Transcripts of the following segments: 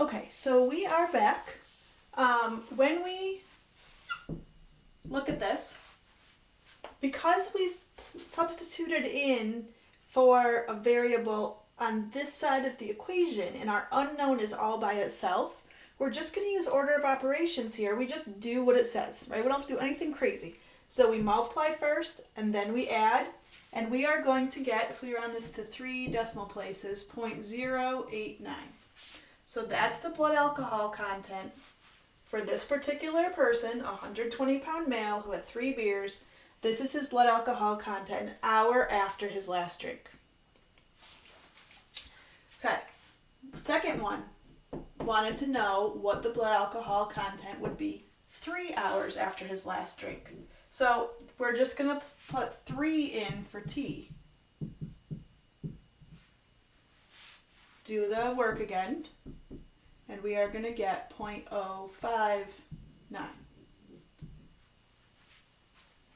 Okay, so we are back. When we look at this, because we've substituted in for a variable on this side of the equation and our unknown is all by itself, we're just going to use order of operations here. We just do what it says, right? We don't have to do anything crazy. So we multiply first and then we add, and we are going to get, if we round this to 3 decimal places, 0.089. So that's the blood alcohol content for this particular person, a 120-pound male who had 3 beers. This is his blood alcohol content an hour after his last drink. Okay, second one, wanted to know what the blood alcohol content would be 3 hours after his last drink. So we're just going to put 3 in for T. Do the work again, and we are going to get 0.059.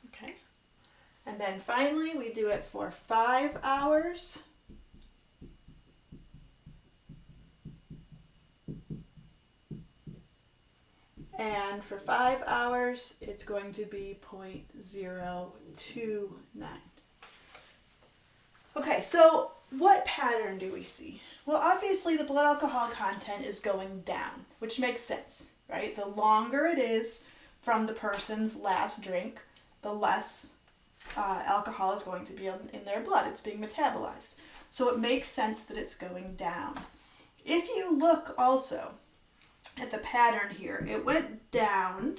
Okay, and then finally we do it for 5 hours. And for 5 hours, it's going to be 0.029. Okay, so what pattern do we see? Well, obviously the blood alcohol content is going down, which makes sense, right? The longer it is from the person's last drink, the less alcohol is going to be in their blood. It's being metabolized. So it makes sense that it's going down. If you look also at the pattern here, it went down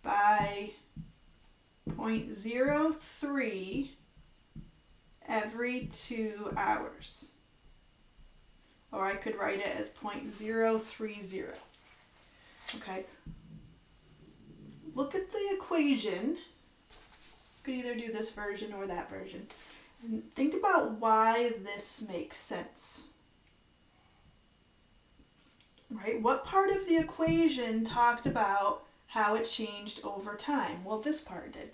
by 0.03 every 2 hours. Or I could write it as 0.030. Okay. Look at the equation. You could either do this version or that version. And think about why this makes sense. Right? What part of the equation talked about how it changed over time? Well, this part did.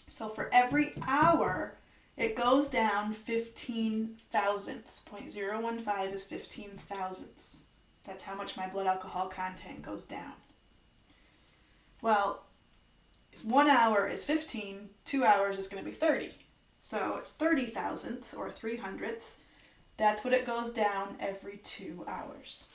So for every hour, it goes down 15 thousandths. 0.015 is 15 thousandths. That's how much my blood alcohol content goes down. Well, if 1 hour is 15, 2 hours is going to be 30. So it's 30 thousandths or 300ths. That's what it goes down every 2 hours.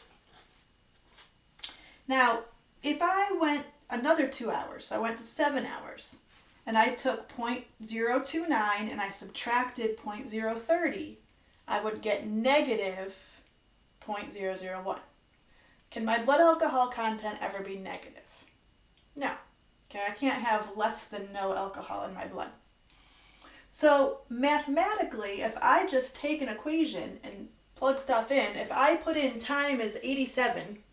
Now, if I went another 2 hours, so I went to 7 hours, and I took 0.029 and I subtracted 0.030, I would get negative 0.001. Can my blood alcohol content ever be negative? No. Okay, I can't have less than no alcohol in my blood. So mathematically, if I just take an equation and plug stuff in, if I put in time as 87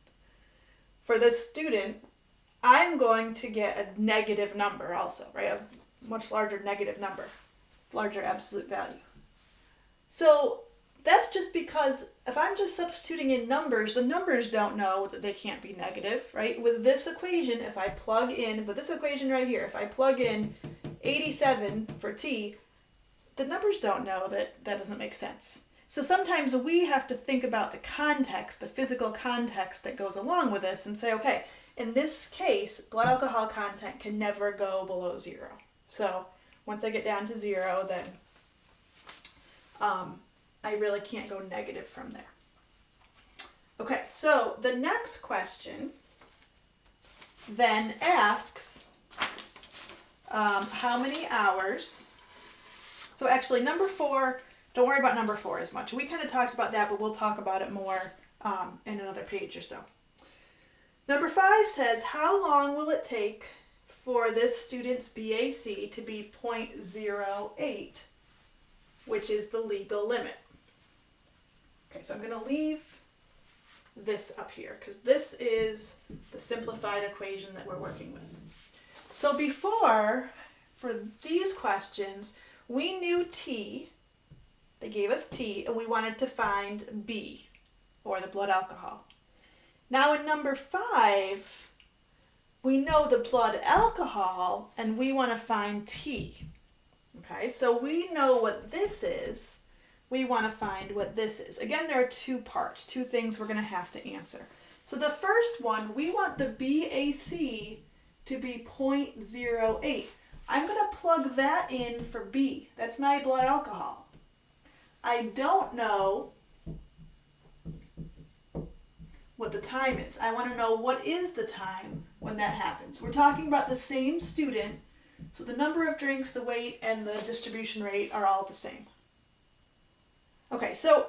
for this student, I'm going to get a negative number also, right? A much larger negative number, larger absolute value. So that's just because if I'm just substituting in numbers, the numbers don't know that they can't be negative, right? With this equation, if I plug in, with this equation right here, if I plug in 87 for T, the numbers don't know that that doesn't make sense. So sometimes we have to think about the context, the physical context that goes along with this and say, okay, in this case, blood alcohol content can never go below 0. So once I get down to 0, then I really can't go negative from there. Okay, so the next question then asks how many hours. So actually number 4, don't worry about number 4 as much. We kind of talked about that, but we'll talk about it more in another page or so. Number 5 says, how long will it take for this student's BAC to be 0.08, which is the legal limit? Okay, so I'm going to leave this up here because this is the simplified equation that we're working with. So before, for these questions, we knew T. They gave us T, and we wanted to find B, or the blood alcohol. Now in number 5, we know the blood alcohol, and we want to find T. Okay, so we know what this is. we want to find what this is. Again, there are two parts, two things we're going to have to answer. So the first one, we want the BAC to be 0.08. I'm going to plug that in for B. That's my blood alcohol. I don't know what the time is. I want to know what is the time when that happens. We're talking about the same student, so the number of drinks, the weight, and the distribution rate are all the same. Okay, so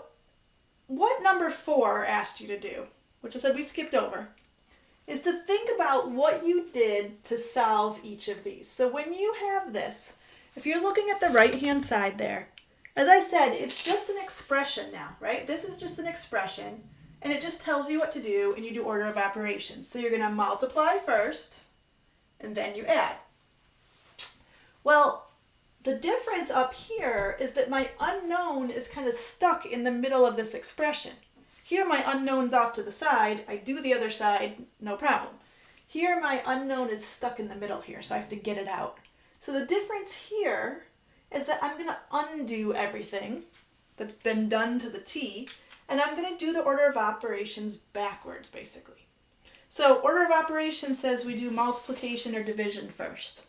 what number 4 asked you to do, which I said we skipped over, is to think about what you did to solve each of these. So when you have this, if you're looking at the right-hand side there, as I said, it's just an expression now, right? This is just an expression, and it just tells you what to do, and you do order of operations. So you're going to multiply first, and then you add. Well, the difference up here is that my unknown is kind of stuck in the middle of this expression. Here my unknown's off to the side. I do the other side, no problem. Here my unknown is stuck in the middle here, so I have to get it out. So the difference here is that I'm going to undo everything that's been done to the t, and I'm going to do the order of operations backwards, basically. So order of operations says we do multiplication or division first.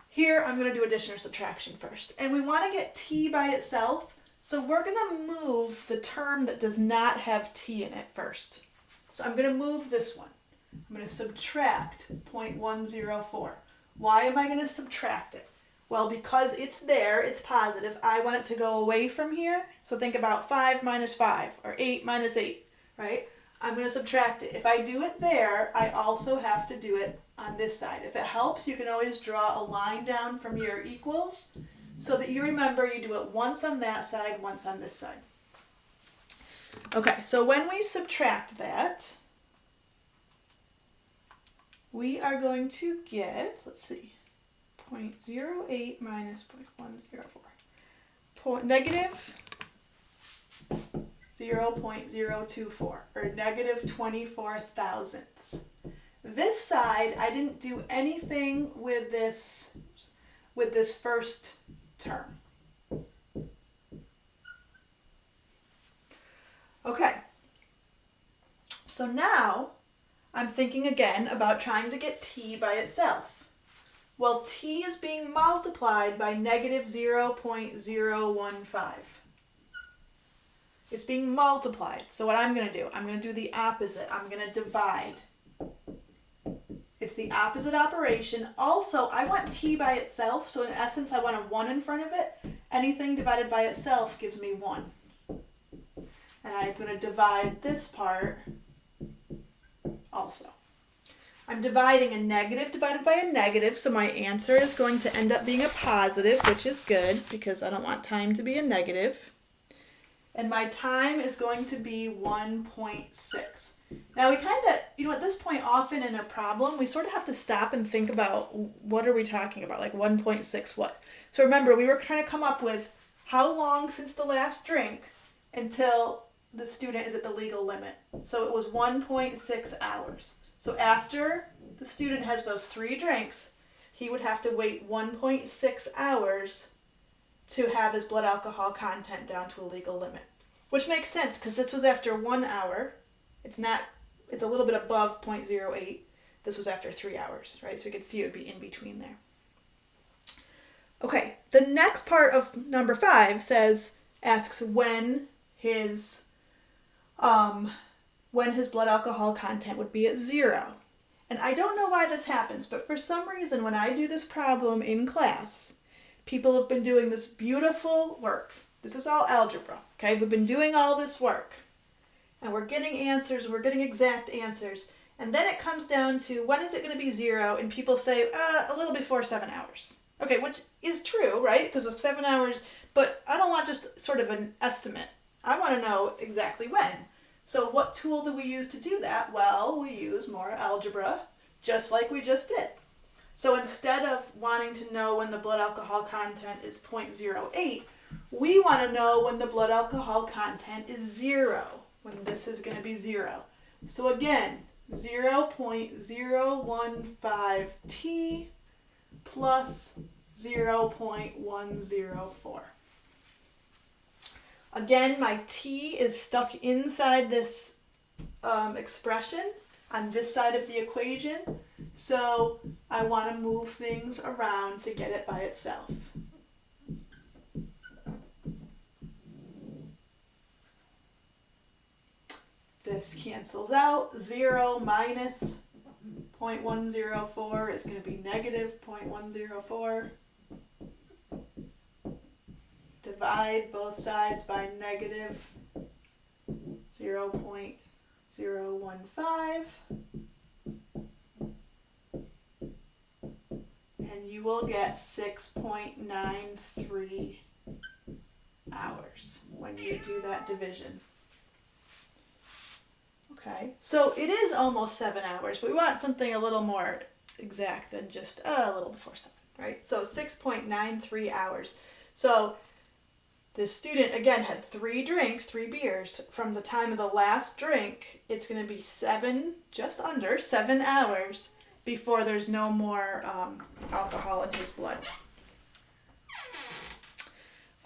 Here I'm going to do addition or subtraction first. And we want to get t by itself, so we're going to move the term that does not have t in it first. So I'm going to move this one. I'm going to subtract 0.104. Why am I going to subtract it? Well, because it's there, it's positive, I want it to go away from here. So think about 5 minus 5, or 8 minus 8, right? I'm going to subtract it. If I do it there, I also have to do it on this side. If it helps, you can always draw a line down from your equals so that you remember you do it once on that side, once on this side. Okay, so when we subtract that, we are going to get, let's see, 0.08 minus 0.104. Negative 0.024, or negative 24 thousandths. This side, I didn't do anything with this first term. Okay, so now I'm thinking again about trying to get t by itself. Well, t is being multiplied by negative 0.015. It's being multiplied. So what I'm going to do, I'm going to do the opposite. I'm going to divide. It's the opposite operation. Also, I want t by itself, so in essence I want a 1 in front of it. Anything divided by itself gives me 1. And I'm going to divide this part also. I'm dividing a negative divided by a negative, so my answer is going to end up being a positive, which is good because I don't want time to be a negative. And my time is going to be 1.6. Now we kind of, at this point often in a problem, we sort of have to stop and think about what are we talking about, like 1.6 what? So remember, we were trying to come up with how long since the last drink until the student is at the legal limit. So it was 1.6 hours. So after the student has those 3 drinks, he would have to wait 1.6 hours to have his blood alcohol content down to a legal limit. Which makes sense because this was after 1 hour. It's a little bit above 0.08. This was after 3 hours, right? So we could see it would be in between there. Okay, the next part of number 5 asks when his blood alcohol content would be at 0. And I don't know why this happens, but for some reason when I do this problem in class, people have been doing this beautiful work. This is all algebra, okay? We've been doing all this work. And we're getting answers, we're getting exact answers. And then it comes down to when is it going to be 0? And people say, a little before 7 hours. Okay, which is true, right? Because of 7 hours, but I don't want just sort of an estimate. I want to know exactly when. So what tool do we use to do that? Well, we use more algebra, just like we just did. So instead of wanting to know when the blood alcohol content is 0.08, we want to know when the blood alcohol content is 0, when this is going to be 0. So again, 0.015 t plus 0.104. Again, my t is stuck inside this expression on this side of the equation, so I want to move things around to get it by itself. This cancels out. 0 minus 0.104 is going to be negative 0.104. Divide both sides by negative 0.015. And you will get 6.93 hours when you do that division. Okay, so it is almost 7 hours, but we want something a little more exact than just a little before 7, right? So 6.93 hours. So this student, again, had 3 drinks, 3 beers. From the time of the last drink, it's going to be 7, just under 7 hours before there's no more alcohol in his blood.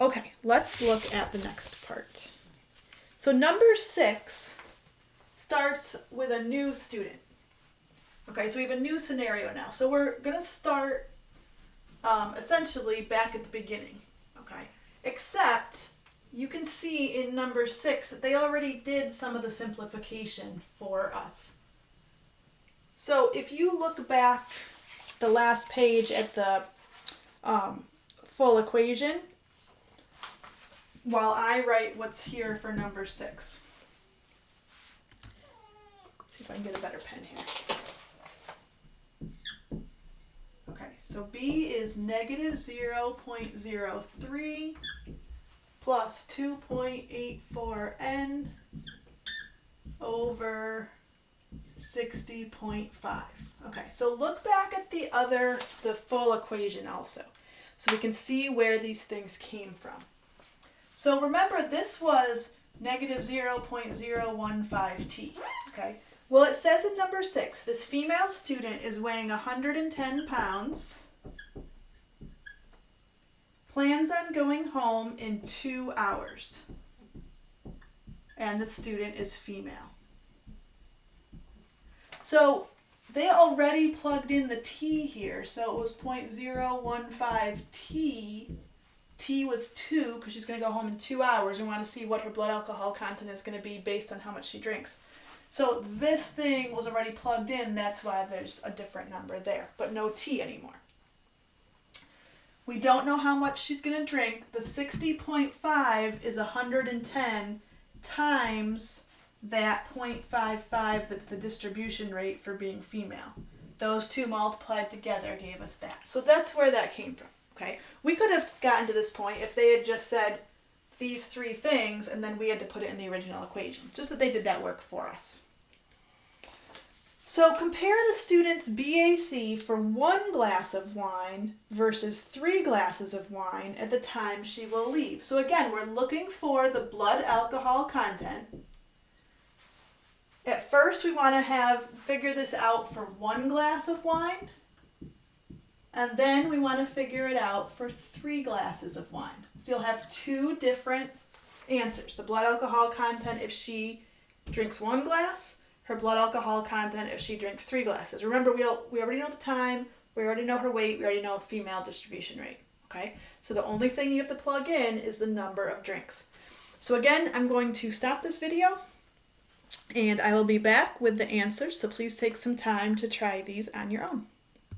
Okay, let's look at the next part. So number 6 starts with a new student. Okay, so we have a new scenario now. So we're going to start essentially back at the beginning. Okay, except you can see in number 6 that they already did some of the simplification for us. So if you look back the last page at the full equation, while I write what's here for number 6. See if I can get a better pen here. Okay, so B is negative 0.03 plus 2.84n over 60.5. Okay, so look back at the full equation also, so we can see where these things came from. So remember, this was negative 0.015t, okay? Well, it says in number 6, this female student is weighing 110 pounds, plans on going home in 2 hours, and the student is female. So they already plugged in the t here, so it was 0.015t. T was 2 because she's going to go home in 2 hours. We want to see what her blood alcohol content is going to be based on how much she drinks. So this thing was already plugged in, that's why there's a different number there, but no t anymore. We don't know how much she's going to drink. The 60.5 is 110 times that 0.55 that's the distribution rate for being female. Those two multiplied together gave us that. So that's where that came from. Okay, we could have gotten to this point if they had just said these 3 things and then we had to put it in the original equation, just that they did that work for us. So compare the student's BAC for 1 glass of wine versus 3 glasses of wine at the time she will leave. So again, we're looking for the blood alcohol content. At first we want to figure this out for 1 glass of wine. And then we want to figure it out for 3 glasses of wine. So you'll have 2 different answers. The blood alcohol content if she drinks 1 glass, her blood alcohol content if she drinks 3 glasses. Remember, we already know the time, we already know her weight, we already know the female distribution rate. Okay? So the only thing you have to plug in is the number of drinks. So again, I'm going to stop this video and I will be back with the answers. So please take some time to try these on your own.